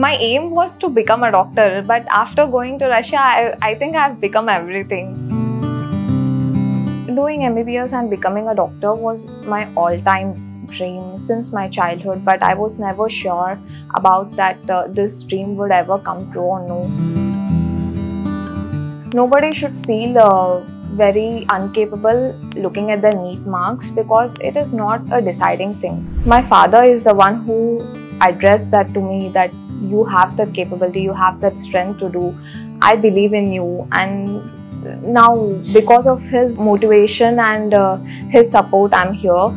My aim was to become a doctor, but after going to Russia, I think I've become everything. Doing MBBS and becoming a doctor was my all-time dream since my childhood, but I was never sure about that this dream would ever come true or no. Nobody should feel very incapable looking at the NEET marks because it is not a deciding thing. My father is the one who addressed that to me, that you have that capability, you have that strength to do. I believe in you. And now because of his motivation and his support, I'm here.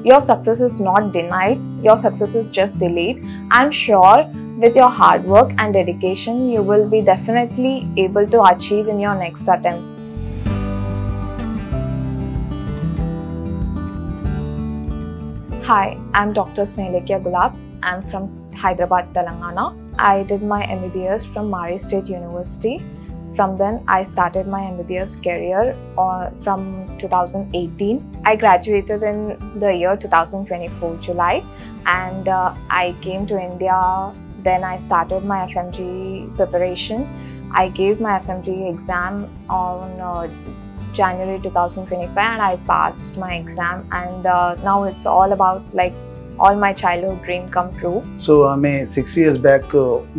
Your success is not denied, your success is just delayed. I'm sure with your hard work and dedication, you will be definitely able to achieve in your next attempt. Hi, I'm Dr. Snehalekhya Gulab. I'm from Hyderabad, Telangana. I did my MBBS from Mari State University. From then, I started my MBBS career from 2018. I graduated in the year 2024, July, and I came to India. Then I started my FMGE preparation. I gave my FMGE exam on January 2025 and I passed my exam, and now it's all about like all my childhood dream come true. So I mean 6 years back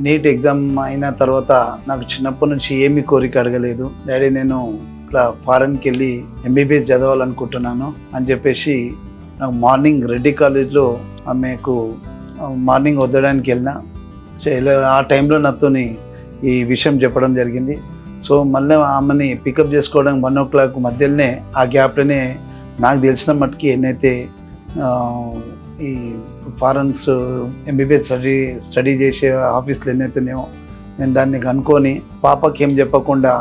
NEET exam అయిన తర్వాత నాకు చిన్నప్పటి నుంచి ఏమీ కోరిక అడగలేదు. Daddy నేను ఇట్లా ఫారెన్కి వెళ్ళి MBBS చదవాలనుకుంటున్నాను అని చెప్పేసి నాకు మార్నింగ్ రెడ్డి కాలేజ్లో ఆమెకు మార్నింగ్ వద్దడానికి వెళ్ళిన. ఆ టైంలో నాతోని ఈ విషయం చెప్పడం జరిగింది. సో మళ్ళీ ఆమెని పికప్ చేసుకోవడానికి 1 o'clock మధ్యలోనే ఆ గ్యాప్లోనే నాకు తెలిసిన మట్టుకి ఎన్నైతే ఈ ఫారెన్స్ MBBS స్టడీ చేసే ఆఫీస్లో ఎన్నైతేనేమో నేను దాన్ని కనుక్కొని పాపకి ఏం చెప్పకుండా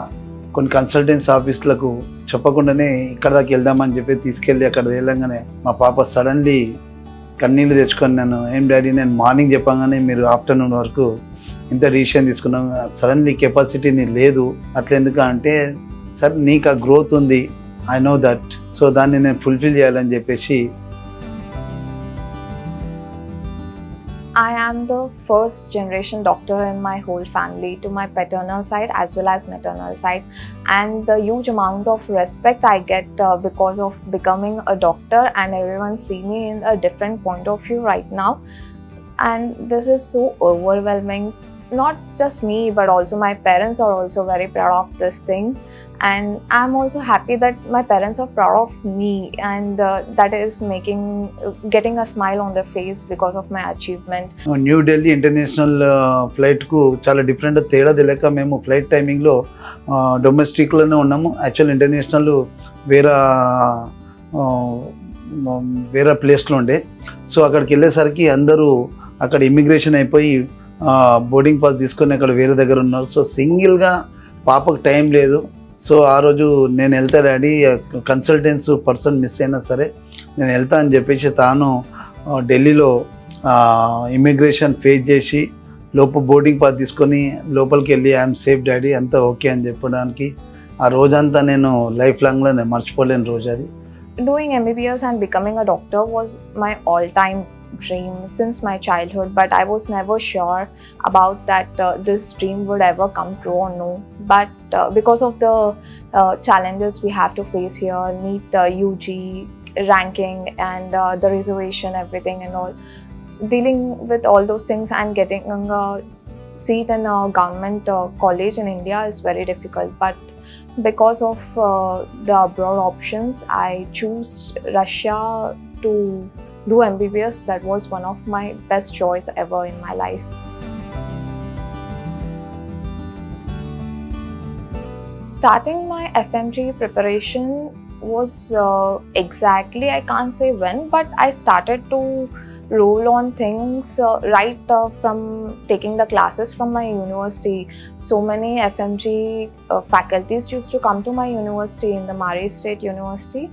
కొన్ని కన్సల్టెన్సీ ఆఫీసులకు చెప్పకుండానే ఇక్కడ దాకా వెళ్దామని చెప్పి తీసుకెళ్ళి అక్కడ వెళ్ళంగానే మా పాప సడన్లీ కన్నీళ్ళు తెచ్చుకొని నన్ను ఏం డాడీ నేను మార్నింగ్ చెప్పగానే మీరు ఆఫ్టర్నూన్ వరకు ఇంత డిసిషన్ తీసుకున్నాం, సడన్లీ కెపాసిటీని లేదు అట్లా ఎందుకు అంటే సార్ నీకు ఆ గ్రోత్ ఉంది, ఐ నో దట్, సో దాన్ని నేను ఫుల్ఫిల్ చేయాలని చెప్పేసి. I am the first generation doctor in my whole family, to my paternal side as well as maternal side, and the huge amount of respect I get because of becoming a doctor, and everyone see me in a different point of view right now, and this is so overwhelming. Not just me, but also my parents are also very proud of this thing, and I'm also happy that my parents are proud of me, and that is getting a smile on their face because of my achievement. New Delhi international ఫ్లైట్కు చాలా different తేడా తెలియక మేము flight టైమింగ్లో డొమెస్టిక్లోనే ఉన్నాము. Actual international వేరే ప్లేస్లో ఉండే. So అక్కడికి వెళ్ళేసరికి అందరూ అక్కడ ఇమిగ్రేషన్ అయిపోయి బోర్డింగ్ పాస్ తీసుకొని అక్కడ వేరే దగ్గర ఉన్నారు. సో సింగిల్గా పాపకు టైం లేదు. సో ఆ రోజు నేను వెళ్తా డాడీ, కన్సల్టెన్సీ పర్సన్ మిస్ అయినా సరే నేను వెళ్తా అని చెప్పేసి తాను ఢిల్లీలో ఇమిగ్రేషన్ ఫేస్ చేసి బోర్డింగ్ పాస్ తీసుకొని లోపలికి వెళ్ళి ఐఎమ్ సేఫ్ డాడీ, అంతా ఓకే అని చెప్పడానికి ఆ రోజంతా నేను లైఫ్ లాంగ్లో నేను మర్చిపోలేని రోజు అది. Doing MBBS and becoming a doctor was my all-time dream since my childhood, but I was never sure about that this dream would ever come true or no. But because of the challenges we have to face here, NEET, UG, ranking, and the reservation, everything and all, dealing with all those things and getting a seat in a government college in India is very difficult. But because of the abroad options, I choose Russia to do MBBS. That was one of my best choice ever in my life. Starting my FMGE preparation was exactly, I can't say when, but I started to roll on things right from taking the classes from my university. So many FMGE faculties used to come to my university in the Mari State University,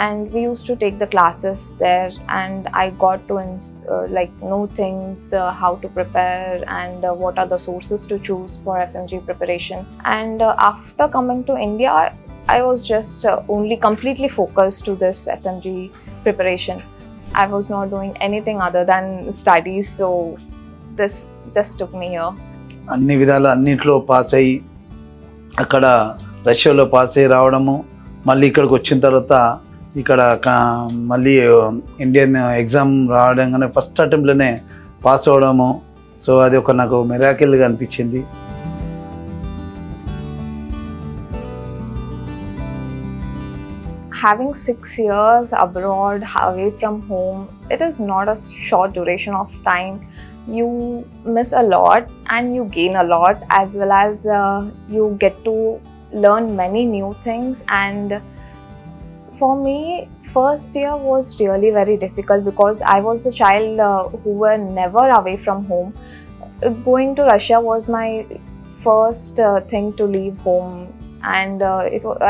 and we used to take the classes there, and I got to know things, how to prepare, and what are the sources to choose for FMGE preparation. And after coming to India, I was just only completely focused to this FMGE preparation. I was not doing anything other than studies. So this just took me here. అన్ని విధాలు అన్నింటిలో pass అయ్యి అక్కడ రష్యాలో pass అయ్యి రావడము, మళ్ళీ ఇక్కడికి వచ్చిన తర్వాత ఇక్కడ మళ్ళీ ఇండియన్ ఎగ్జామ్ రావడంగానే ఫస్ట్ అటెంప్ట్లోనే పాస్ అవ్వడము. సో అది ఒక నాకు మిరాకిల్గా అనిపించింది. Having 6 years abroad, away from home, it is not a short duration of time. You miss a lot and you gain a lot, as well as you get to learn many new things. And for me, first year was really very difficult because I was a child who were never away from home. Going to Russia was my first thing to leave home, and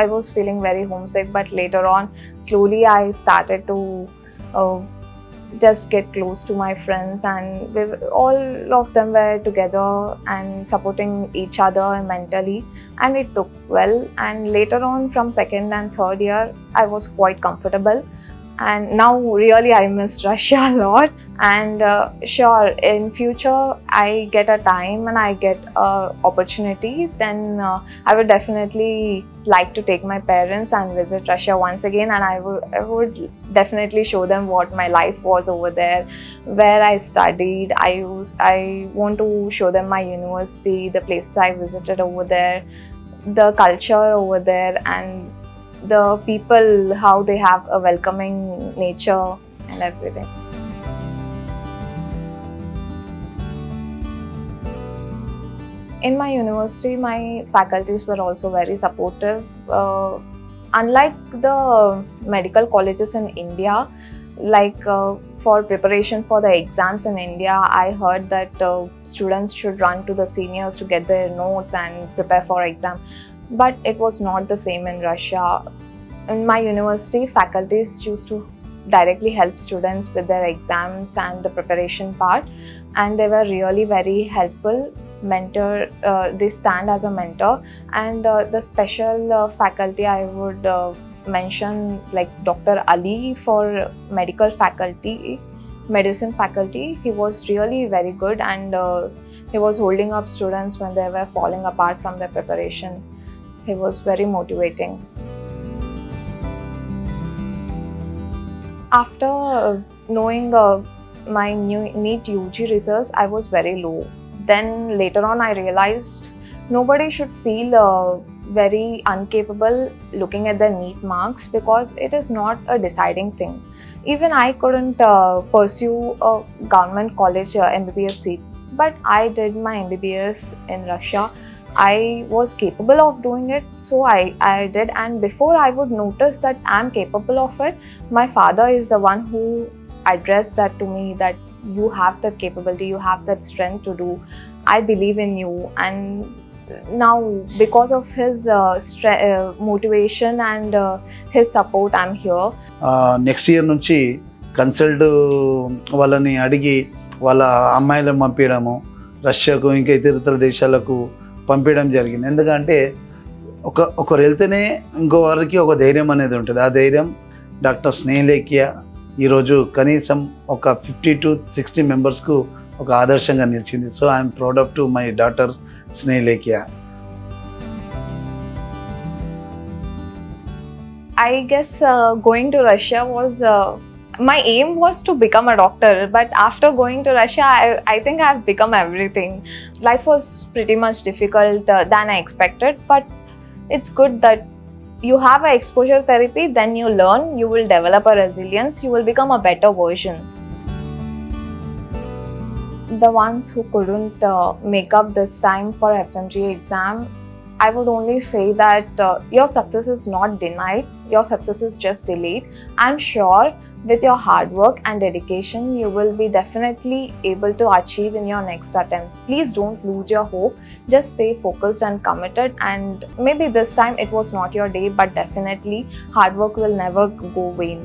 I was feeling very homesick. But later on, slowly I started to just get close to my friends, and all of them were together and supporting each other mentally, and it took well. And later on, from second and third year, I was quite comfortable, and now really I miss Russia a lot. And sure, in future I get a time and I get a opportunity, then I would definitely like to take my parents and visit Russia once again, and I would definitely show them what my life was over there, where I studied. I want to show them my university, the places I visited over there, the culture over there, and the people, how they have a welcoming nature and everything. In my university, my faculties were also very supportive. Unlike the medical colleges in India, like for preparation for the exams in India, I heard that students should run to the seniors to get their notes and prepare for exam. But it was not the same in Russia. In my university, faculties used to directly help students with their exams and the preparation part, and they were really very helpful. They stand as a mentor, and the special faculty I would mention, like Dr. Ali for medicine faculty. He was really very good, and he was holding up students when they were falling apart from their preparation. He was very motivating. After knowing my NEET UG results, I was very low. Then later on, I realized nobody should feel very incapable looking at their NEET marks, because it is not a deciding thing. Even I couldn't pursue a government college MBBS seat, but I did my MBBS in Russia. I was capable of doing it, so I did. And before I would notice that I'm capable of it, my father is the one who addressed that to me, that you have that capability, you have that strength to do. I believe in you. And now, because of his motivation and his support, I'm here. Next year నుంచి consult వాళ్ళని అడిగి వాళ్ళ అమ్మాయిలను పంపించడము, రష్యాకు ఇంకా ఇతర దేశాలకు పంపించడం జరిగింది. ఎందుకంటే ఒకరు వెళ్తేనే ఇంకో వారికి ఒక ధైర్యం అనేది ఉంటుంది. ఆ ధైర్యం డాక్టర్ స్నేహలేఖ్య ఈరోజు కనీసం ఒక 50 to 60 మెంబర్స్కు ఒక ఆదర్శంగా నిలిచింది. So I'm proud of to my daughter Snehalekhya. I guess going to Russia was my aim was to become a doctor, but after going to Russia, I think I've become everything. Life was pretty much difficult than I expected, but it's good that you have an exposure therapy, then you learn, you will develop a resilience, you will become a better version. The ones who couldn't make up this time for FMGE exam, I would only say that your success is not denied, your success is just delayed. I'm sure with your hard work and dedication, you will be definitely able to achieve in your next attempt. Please don't lose your hope, just stay focused and committed, and maybe this time it was not your day, but definitely hard work will never go vain.